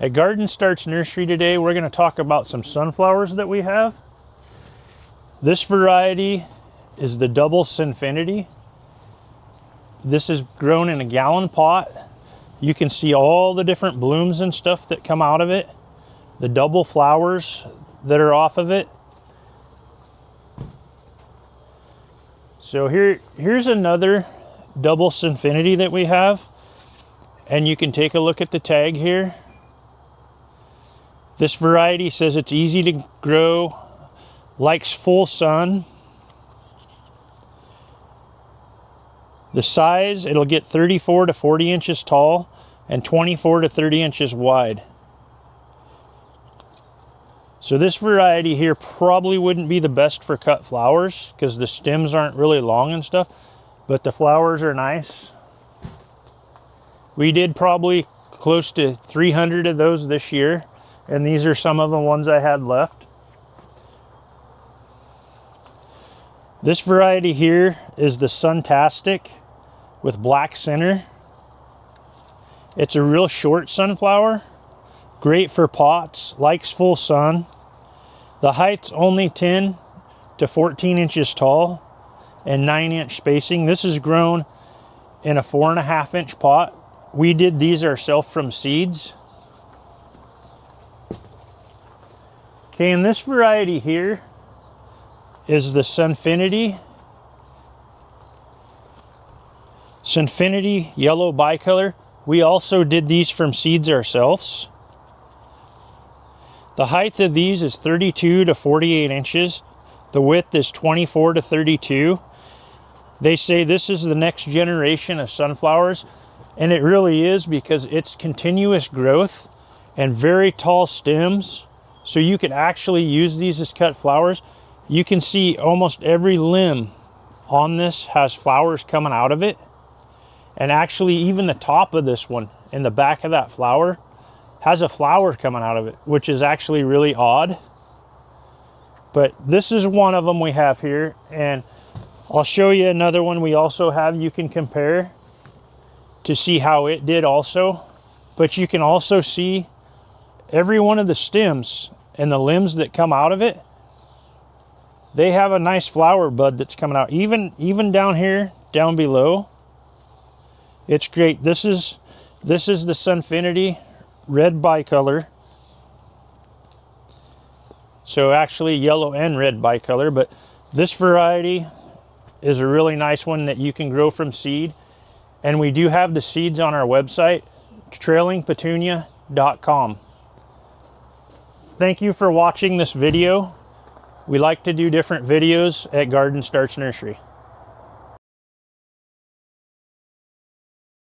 At Garden Starts Nursery today, we're going to talk about some sunflowers that we have. This variety is the double Sinfinity. This is grown in a gallon pot. You can see all the different blooms and stuff that come out of it, the double flowers that are off of it. So here's another double Sinfinity that we have, and you can take a look at the tag here. This variety says it's easy to grow, likes full sun. The size, it'll get 34 to 40 inches tall and 24 to 30 inches wide. So this variety here probably wouldn't be the best for cut flowers because the stems aren't really long and stuff, but the flowers are nice. We did probably close to 300 of those this year, and these are some of the ones I had left. This variety here is the Suntastic with black center. It's a real short sunflower, great for pots, likes full sun. The height's only 10 to 14 inches tall and 9-inch spacing. This is grown in a 4.5-inch pot. We did these ourselves from seeds. Okay, and this variety here is the Sinfinity yellow bicolor. We also did these from seeds ourselves. The height of these is 32 to 48 inches. The width is 24 to 32. They say this is the next generation of sunflowers, and it really is because it's continuous growth and very tall stems. So you can actually use these as cut flowers. You can see almost every limb on this has flowers coming out of it. And actually even the top of this one in the back of that flower has a flower coming out of it, which is actually really odd. But this is one of them we have here, and I'll show you another one we also have you can compare to see how it did also. But you can also see every one of the stems and the limbs that come out of it, they have a nice flower bud that's coming out. Even down here, down below, it's great. This is the Sinfinity red bicolor. So actually yellow and red bicolor, but this variety is a really nice one that you can grow from seed. And we do have the seeds on our website, trailingpetunia.com. Thank you for watching this video. We like to do different videos at Garden Starts Nursery.